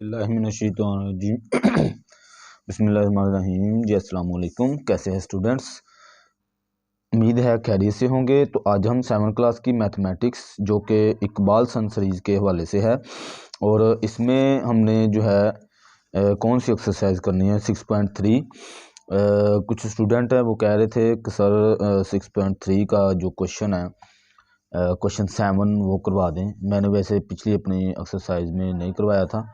बिस्मिल्लाहिर्रहमानिर्रहीम बिस्मिल्लाहिर्रहमानिर्रहीम जी अस्सलाम वालेकुम। कैसे हैं स्टूडेंट्स? उम्मीद है खैरियत से होंगे। तो आज हम 7th क्लास की मैथमेटिक्स जो कि इकबाल सन सीरीज़ के हवाले से है, और इसमें हमने जो है कौन सी एक्सरसाइज करनी है 6.3। कुछ स्टूडेंट हैं वो कह रहे थे कि सर 6.3 का जो क्वेश्चन है क्वेश्चन 7 वो करवा दें। मैंने वैसे पिछली अपनी एक्सरसाइज में नहीं करवाया था,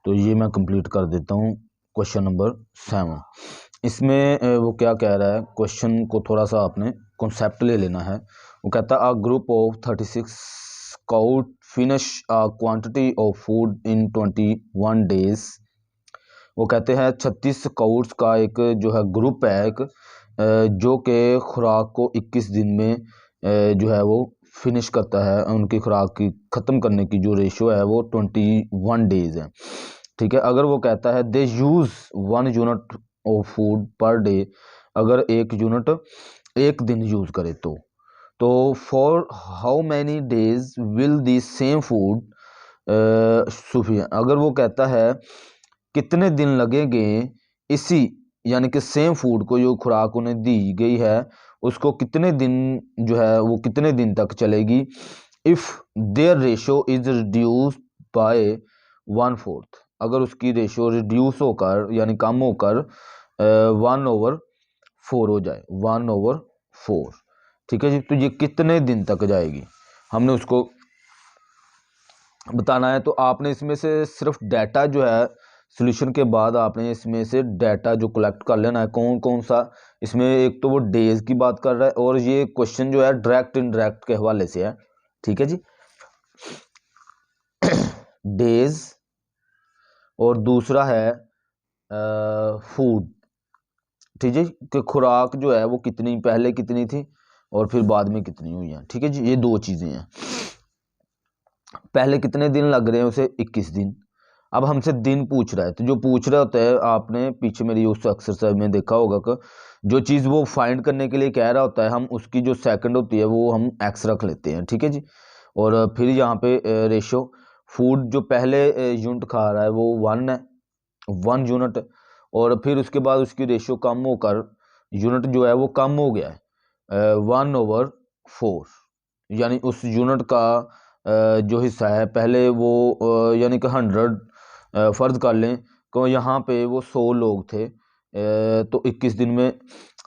तो ये मैं कंप्लीट कर देता हूँ। क्वेश्चन नंबर 7 इसमें वो क्या कह रहा है, क्वेश्चन को थोड़ा सा आपने कॉन्सेप्ट ले लेना है। वो कहता है a group of 36 scout finish a quantity of food in 21 days. वो कहते हैं 36 स्काउट्स का एक जो है ग्रुप है एक, जो कि खुराक को 21 दिन में जो है वो फिनिश करता है। उनकी खुराक की ख़त्म करने की जो रेशो है वो 21 डेज है। ठीक है, अगर वो कहता है they use 1 unit of food per day, अगर 1 यूनिट एक दिन यूज़ करे तो for how many days will the same food sufficient. अगर वो कहता है कितने दिन लगेंगे इसी यानी कि सेम फूड को जो खुराक उन्हें दी गई है उसको कितने दिन जो है वो कितने दिन तक चलेगी, if their ratio is reduce by 1/4। अगर उसकी रेशो रिड्यूस होकर यानी कम होकर 1/4 हो जाए, 1/4। ठीक है जी, तो ये कितने दिन तक जाएगी हमने उसको बताना है। तो आपने इसमें से सिर्फ डाटा जो है सॉल्यूशन के बाद आपने इसमें से डाटा जो कलेक्ट कर लेना है कौन कौन सा। इसमें एक तो वो डेज की बात कर रहा है, और ये क्वेश्चन जो है डायरेक्ट इनडायरेक्ट के हवाले से है। ठीक है जी, डेज, और दूसरा है फूड। ठीक है, कि खुराक जो है वो कितनी पहले कितनी थी और फिर बाद में कितनी हुई है। ठीक है जी, ये दो चीज़ें हैं। पहले कितने दिन लग रहे हैं उसे, 21 दिन। अब हमसे दिन पूछ रहा है, तो जो पूछ रहा होता है आपने पीछे मेरी उस एक्सरसाइज में देखा होगा कि जो चीज़ वो फाइंड करने के लिए कह रहा होता है हम उसकी जो सेकंड होती है वो हम एक्स रख लेते हैं। ठीक है जी, और फिर यहाँ पे रेशो फूड जो पहले यूनिट खा रहा है वो 1 है, 1 यूनिट, और फिर उसके बाद उसकी रेशो कम होकर यूनिट जो है वो कम हो गया है 1/4। यानी उस यूनिट का जो हिस्सा है पहले वो यानी कि 100 फ़र्ज़ कर लें तो यहाँ पे वो 100 लोग थे, तो 21 दिन में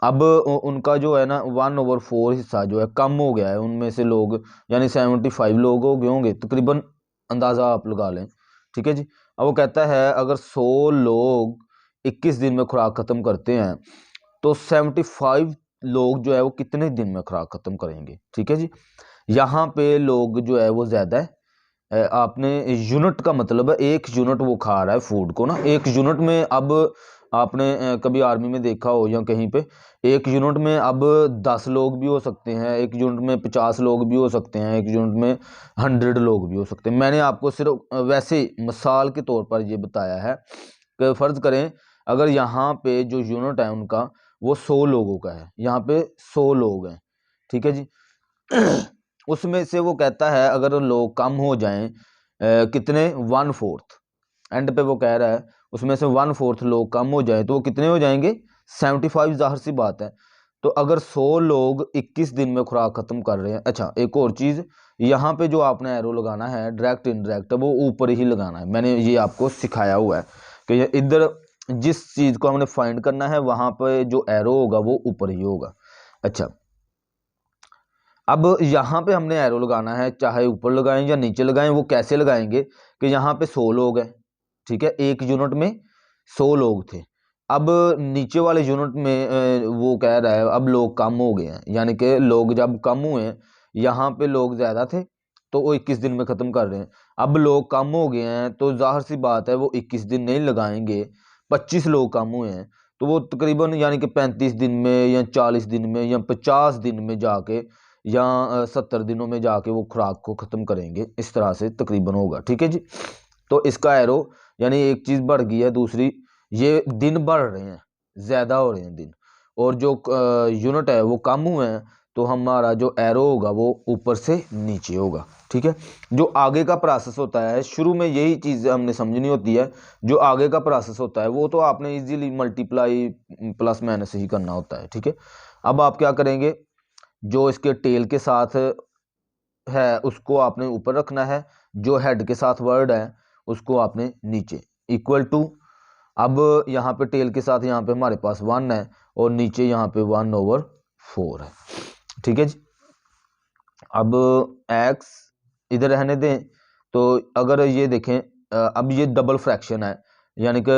अब उनका जो है ना 1/4 हिस्सा जो है कम हो गया है उनमें से लोग, यानी 75 लोग हो गए होंगे तकरीबन, अंदाज़ा आप लगा लें। ठीक है जी, अब वो कहता है अगर 100 लोग 21 दिन में खुराक ख़त्म करते हैं तो 75 लोग जो है वो कितने दिन में खुराक ख़त्म करेंगे। ठीक है जी, यहाँ पे लोग जो है वो ज़्यादा है। आपने यूनिट का मतलब है 1 यूनिट वो खा रहा है फूड को ना, 1 यूनिट में। अब आपने कभी आर्मी में देखा हो या कहीं पे, 1 यूनिट में अब 10 लोग भी हो सकते हैं, 1 यूनिट में 50 लोग भी हो सकते हैं, 1 यूनिट में 100 लोग भी हो सकते हैं। मैंने आपको सिर्फ वैसे मिसाल के तौर पर ये बताया है कि फ़र्ज़ करें अगर यहाँ पे जो यूनिट है उनका वो 100 लोगों का है, यहाँ पे 100 लोग हैं। ठीक है जी, उसमें से वो कहता है अगर लोग कम हो जाएं कितने 1/4, एंड पे वो कह रहा है उसमें से 1/4 लोग कम हो जाए तो वो कितने हो जाएंगे 75। जाहिर सी बात है, तो अगर 100 लोग 21 दिन में खुराक ख़त्म कर रहे हैं। अच्छा, एक और चीज़, यहाँ पे जो आपने एरो लगाना है डायरेक्ट इनडायरेक्ट वो ऊपर ही लगाना है। मैंने ये आपको सिखाया हुआ है कि इधर जिस चीज़ को हमने फाइंड करना है वहाँ पे जो एरो होगा वो ऊपर ही होगा। अच्छा, अब यहाँ पे हमने एरो लगाना है, चाहे ऊपर लगाएं या नीचे लगाएं। वो कैसे लगाएंगे कि यहाँ पे 100 लोग हैं, ठीक है, 1 यूनिट में 100 लोग थे। अब नीचे वाले यूनिट में वो कह रहा है अब लोग कम हो गए हैं, यानी कि लोग जब कम हुए हैं, यहाँ पे लोग ज़्यादा थे तो वो 21 दिन में ख़त्म कर रहे हैं। अब लोग कम हो गए हैं तो जाहिर सी बात है वो 21 दिन नहीं लगाएंगे, 25 लोग कम हुए हैं तो वो तकरीबन यानी कि 35 दिन में या 40 दिन में या 50 दिन में जाके या 70 दिनों में जाके वो खुराक को ख़त्म करेंगे। इस तरह से तकरीबन होगा। ठीक है जी, तो इसका एरो यानी एक चीज़ बढ़ गई है, दूसरी ये दिन बढ़ रहे हैं, ज़्यादा हो रहे हैं दिन, और जो यूनिट है वो कम हुए हैं तो हमारा जो एरो होगा वो ऊपर से नीचे होगा। ठीक है, जो आगे का प्रोसेस होता है, शुरू में यही चीज़ हमने समझनी होती है। जो आगे का प्रोसेस होता है वो तो आपने इजीली मल्टीप्लाई प्लस माइनस ही करना होता है। ठीक है, अब आप क्या करेंगे, जो इसके टेल के साथ है उसको आपने ऊपर रखना है, जो हेड के साथ वर्ड है उसको आपने नीचे, इक्वल टू। अब यहाँ पे टेल के साथ यहाँ पे हमारे पास 1 है और नीचे यहाँ पे 1/4 है। ठीक है जी, अब x इधर रहने दें। तो अगर ये देखें अब ये डबल फ्रैक्शन है, यानी कि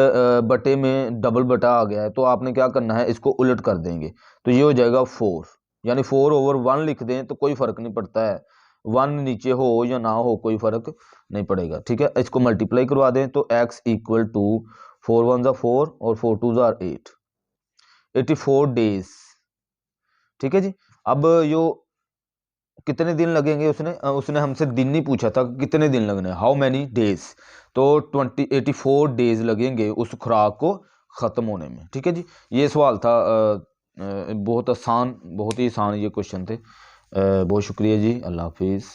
बटे में डबल बटा आ गया है, तो आपने क्या करना है, इसको उलट कर देंगे तो ये हो जाएगा 4, यानी 4/1 लिख दें तो कोई फर्क नहीं पड़ता है, 1 नीचे हो या ना हो कोई फर्क नहीं पड़ेगा। ठीक है, इसको मल्टीप्लाई करवा दें तो x इक्वल टू 4 1 ज़ा 4 और 4 2 ज़ा 8, 84 डेज। ठीक है जी, अब यो कितने दिन लगेंगे, उसने हमसे दिन नहीं पूछा था, कितने दिन लगने, हाउ मैनी डेज, तो 84 डेज लगेंगे उस खुराक को ख़त्म होने में। ठीक है जी, ये सवाल था, बहुत आसान, बहुत ही आसान ये क्वेश्चन थे। बहुत शुक्रिया जी, अल्लाह हाफिज़।